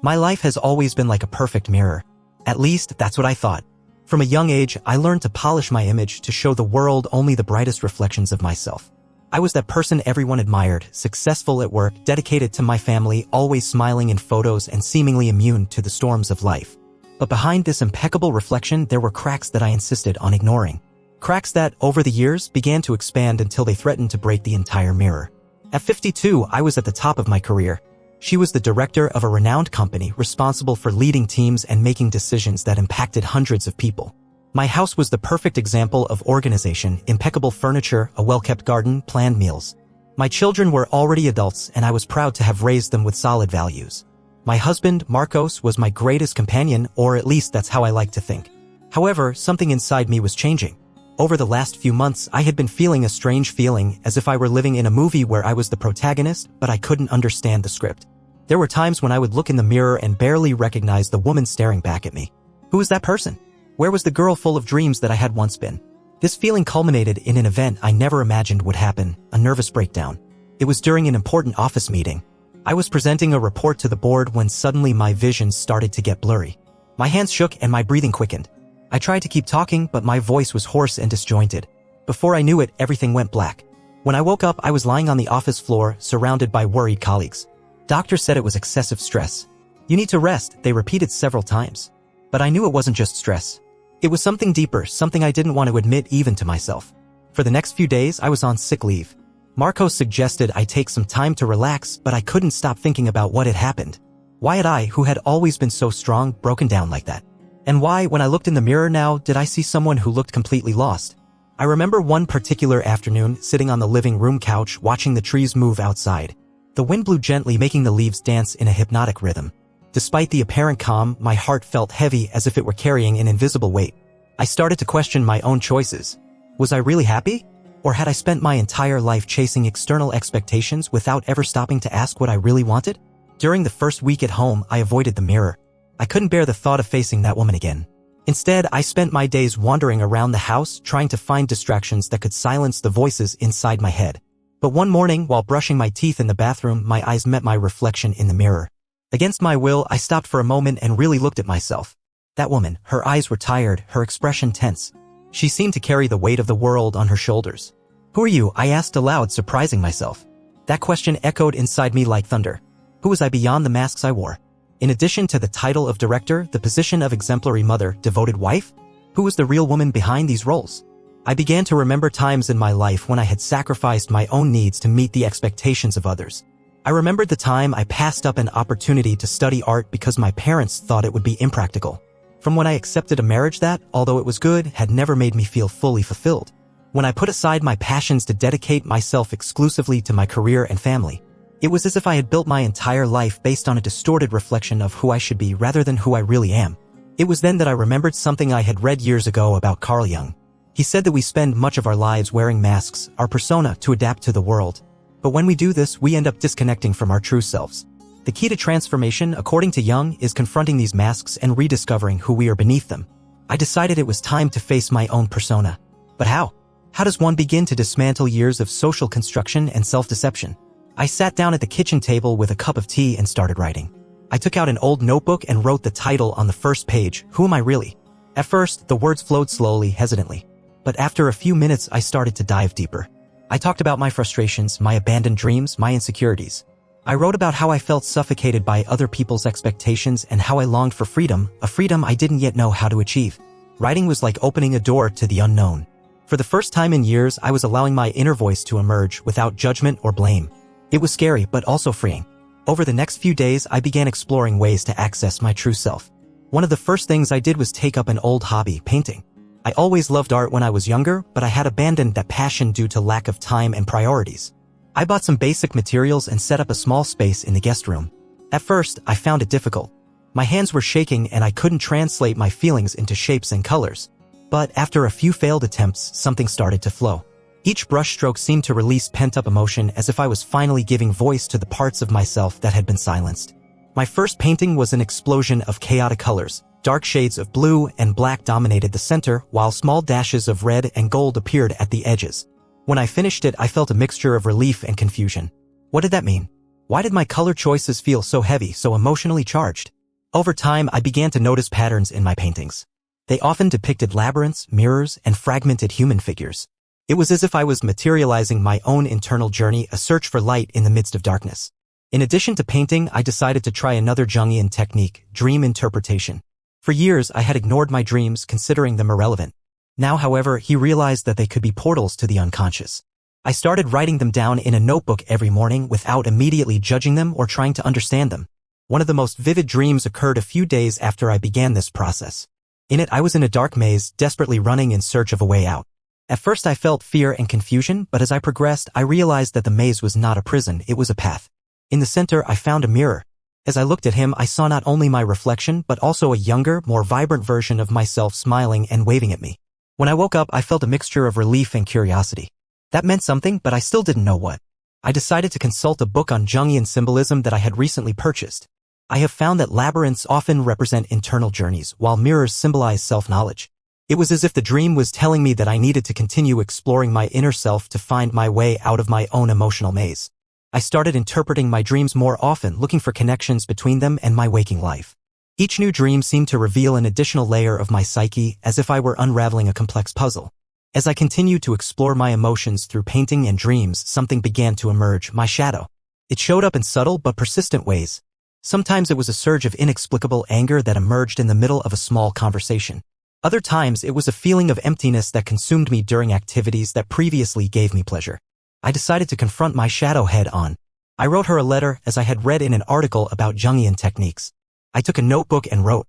My life has always been like a perfect mirror. At least, that's what I thought. From a young age, I learned to polish my image to show the world only the brightest reflections of myself. I was that person everyone admired, successful at work, dedicated to my family, always smiling in photos and seemingly immune to the storms of life. But behind this impeccable reflection, there were cracks that I insisted on ignoring. Cracks that, over the years, began to expand until they threatened to break the entire mirror. At 52, I was at the top of my career. She was the director of a renowned company responsible for leading teams and making decisions that impacted hundreds of people. My house was the perfect example of organization, impeccable furniture, a well-kept garden, planned meals. My children were already adults and I was proud to have raised them with solid values. My husband, Marcos, was my greatest companion, or at least that's how I like to think. However, something inside me was changing. Over the last few months, I had been feeling a strange feeling, as if I were living in a movie where I was the protagonist, but I couldn't understand the script. There were times when I would look in the mirror and barely recognize the woman staring back at me. Who was that person? Where was the girl full of dreams that I had once been? This feeling culminated in an event I never imagined would happen, a nervous breakdown. It was during an important office meeting. I was presenting a report to the board when suddenly my vision started to get blurry. My hands shook and my breathing quickened. I tried to keep talking, but my voice was hoarse and disjointed. Before I knew it, everything went black. When I woke up, I was lying on the office floor, surrounded by worried colleagues. Doctors said it was excessive stress. You need to rest, they repeated several times. But I knew it wasn't just stress. It was something deeper, something I didn't want to admit even to myself. For the next few days, I was on sick leave. Marcos suggested I take some time to relax, but I couldn't stop thinking about what had happened. Why had I, who had always been so strong, broken down like that? And why, when I looked in the mirror now, did I see someone who looked completely lost? I remember one particular afternoon, sitting on the living room couch, watching the trees move outside. The wind blew gently, making the leaves dance in a hypnotic rhythm. Despite the apparent calm, my heart felt heavy as if it were carrying an invisible weight. I started to question my own choices. Was I really happy? Or had I spent my entire life chasing external expectations without ever stopping to ask what I really wanted? During the first week at home, I avoided the mirror. I couldn't bear the thought of facing that woman again. Instead, I spent my days wandering around the house, trying to find distractions that could silence the voices inside my head. But one morning, while brushing my teeth in the bathroom, my eyes met my reflection in the mirror. Against my will, I stopped for a moment and really looked at myself. That woman, her eyes were tired, her expression tense. She seemed to carry the weight of the world on her shoulders. Who are you? I asked aloud, surprising myself. That question echoed inside me like thunder. Who was I beyond the masks I wore? In addition to the title of director, the position of exemplary mother, devoted wife? Who was the real woman behind these roles? I began to remember times in my life when I had sacrificed my own needs to meet the expectations of others. I remembered the time I passed up an opportunity to study art because my parents thought it would be impractical. From when I accepted a marriage that, although it was good, had never made me feel fully fulfilled. When I put aside my passions to dedicate myself exclusively to my career and family. It was as if I had built my entire life based on a distorted reflection of who I should be rather than who I really am. It was then that I remembered something I had read years ago about Carl Jung. He said that we spend much of our lives wearing masks, our persona, to adapt to the world. But when we do this, we end up disconnecting from our true selves. The key to transformation, according to Jung, is confronting these masks and rediscovering who we are beneath them. I decided it was time to face my own persona. But how? How does one begin to dismantle years of social construction and self-deception? I sat down at the kitchen table with a cup of tea and started writing. I took out an old notebook and wrote the title on the first page, Who Am I Really? At first, the words flowed slowly, hesitantly. But after a few minutes, I started to dive deeper. I talked about my frustrations, my abandoned dreams, my insecurities. I wrote about how I felt suffocated by other people's expectations and how I longed for freedom, a freedom I didn't yet know how to achieve. Writing was like opening a door to the unknown. For the first time in years, I was allowing my inner voice to emerge without judgment or blame. It was scary, but also freeing. Over the next few days, I began exploring ways to access my true self. One of the first things I did was take up an old hobby, painting. I always loved art when I was younger, but I had abandoned that passion due to lack of time and priorities. I bought some basic materials and set up a small space in the guest room. At first, I found it difficult. My hands were shaking and I couldn't translate my feelings into shapes and colors. But after a few failed attempts, something started to flow. Each brushstroke seemed to release pent-up emotion as if I was finally giving voice to the parts of myself that had been silenced. My first painting was an explosion of chaotic colors. Dark shades of blue and black dominated the center, while small dashes of red and gold appeared at the edges. When I finished it, I felt a mixture of relief and confusion. What did that mean? Why did my color choices feel so heavy, so emotionally charged? Over time, I began to notice patterns in my paintings. They often depicted labyrinths, mirrors, and fragmented human figures. It was as if I was materializing my own internal journey, a search for light in the midst of darkness. In addition to painting, I decided to try another Jungian technique, dream interpretation. For years, I had ignored my dreams, considering them irrelevant. Now, however, he realized that they could be portals to the unconscious. I started writing them down in a notebook every morning without immediately judging them or trying to understand them. One of the most vivid dreams occurred a few days after I began this process. In it, I was in a dark maze, desperately running in search of a way out. At first I felt fear and confusion, but as I progressed, I realized that the maze was not a prison, it was a path. In the center, I found a mirror. As I looked at him, I saw not only my reflection, but also a younger, more vibrant version of myself smiling and waving at me. When I woke up, I felt a mixture of relief and curiosity. That meant something, but I still didn't know what. I decided to consult a book on Jungian symbolism that I had recently purchased. I have found that labyrinths often represent internal journeys, while mirrors symbolize self-knowledge. It was as if the dream was telling me that I needed to continue exploring my inner self to find my way out of my own emotional maze. I started interpreting my dreams more often, looking for connections between them and my waking life. Each new dream seemed to reveal an additional layer of my psyche, as if I were unraveling a complex puzzle. As I continued to explore my emotions through painting and dreams, something began to emerge, my shadow. It showed up in subtle but persistent ways. Sometimes it was a surge of inexplicable anger that emerged in the middle of a small conversation. Other times, it was a feeling of emptiness that consumed me during activities that previously gave me pleasure. I decided to confront my shadow head-on. I wrote her a letter as I had read in an article about Jungian techniques. I took a notebook and wrote,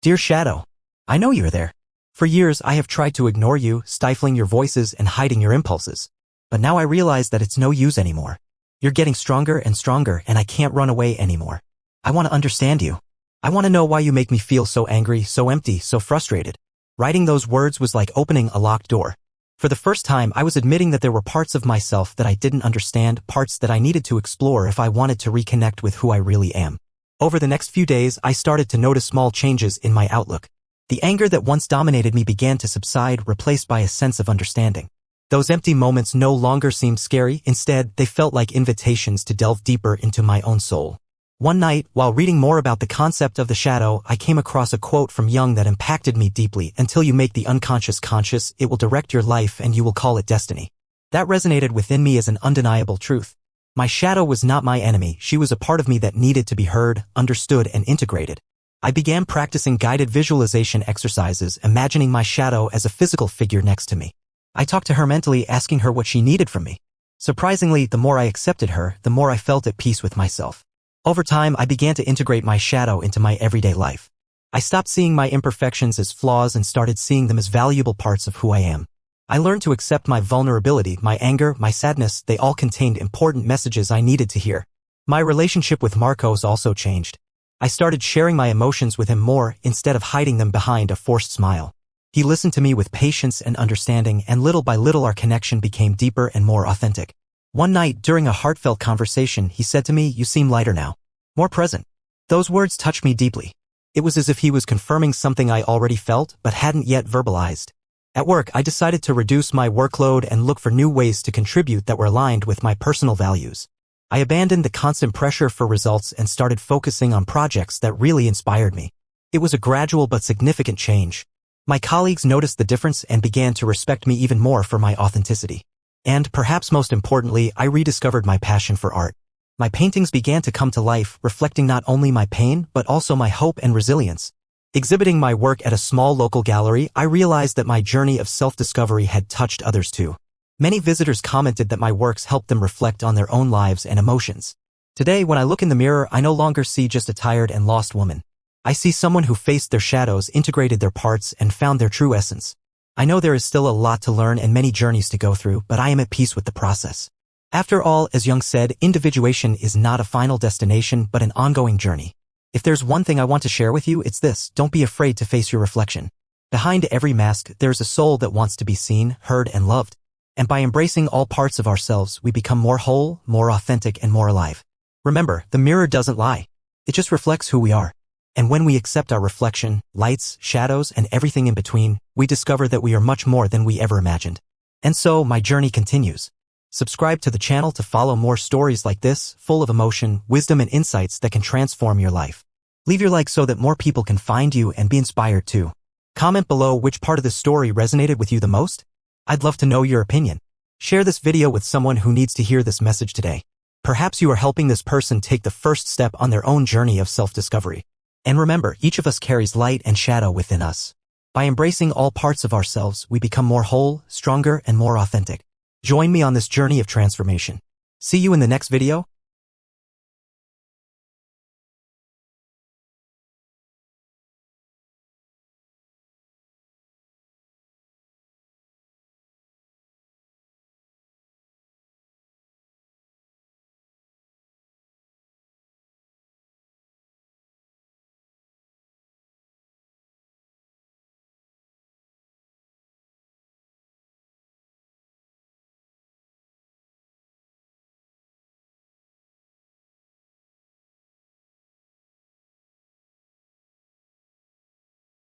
"Dear Shadow, I know you're there. For years, I have tried to ignore you, stifling your voices and hiding your impulses. But now I realize that it's no use anymore. You're getting stronger and stronger, and I can't run away anymore. I want to understand you. I want to know why you make me feel so angry, so empty, so frustrated." Writing those words was like opening a locked door. For the first time, I was admitting that there were parts of myself that I didn't understand, parts that I needed to explore if I wanted to reconnect with who I really am. Over the next few days, I started to notice small changes in my outlook. The anger that once dominated me began to subside, replaced by a sense of understanding. Those empty moments no longer seemed scary, instead, they felt like invitations to delve deeper into my own soul. One night, while reading more about the concept of the shadow, I came across a quote from Jung that impacted me deeply. "Until you make the unconscious conscious, it will direct your life and you will call it destiny." That resonated within me as an undeniable truth. My shadow was not my enemy, she was a part of me that needed to be heard, understood, and integrated. I began practicing guided visualization exercises, imagining my shadow as a physical figure next to me. I talked to her mentally, asking her what she needed from me. Surprisingly, the more I accepted her, the more I felt at peace with myself. Over time, I began to integrate my shadow into my everyday life. I stopped seeing my imperfections as flaws and started seeing them as valuable parts of who I am. I learned to accept my vulnerability, my anger, my sadness, they all contained important messages I needed to hear. My relationship with Marcos also changed. I started sharing my emotions with him more, instead of hiding them behind a forced smile. He listened to me with patience and understanding, and little by little our connection became deeper and more authentic. One night, during a heartfelt conversation, he said to me, "You seem lighter now. More present." Those words touched me deeply. It was as if he was confirming something I already felt, but hadn't yet verbalized. At work, I decided to reduce my workload and look for new ways to contribute that were aligned with my personal values. I abandoned the constant pressure for results and started focusing on projects that really inspired me. It was a gradual but significant change. My colleagues noticed the difference and began to respect me even more for my authenticity. And, perhaps most importantly, I rediscovered my passion for art. My paintings began to come to life, reflecting not only my pain, but also my hope and resilience. Exhibiting my work at a small local gallery, I realized that my journey of self-discovery had touched others too. Many visitors commented that my works helped them reflect on their own lives and emotions. Today, when I look in the mirror, I no longer see just a tired and lost woman. I see someone who faced their shadows, integrated their parts, and found their true essence. I know there is still a lot to learn and many journeys to go through, but I am at peace with the process. After all, as Jung said, individuation is not a final destination, but an ongoing journey. If there's one thing I want to share with you, it's this: don't be afraid to face your reflection. Behind every mask, there's a soul that wants to be seen, heard, and loved. And by embracing all parts of ourselves, we become more whole, more authentic, and more alive. Remember, the mirror doesn't lie. It just reflects who we are. And when we accept our reflection, lights, shadows, and everything in between, we discover that we are much more than we ever imagined. And so, my journey continues. Subscribe to the channel to follow more stories like this, full of emotion, wisdom, and insights that can transform your life. Leave your like so that more people can find you and be inspired too. Comment below which part of the story resonated with you the most. I'd love to know your opinion. Share this video with someone who needs to hear this message today. Perhaps you are helping this person take the first step on their own journey of self-discovery. And remember, each of us carries light and shadow within us. By embracing all parts of ourselves, we become more whole, stronger, and more authentic. Join me on this journey of transformation. See you in the next video.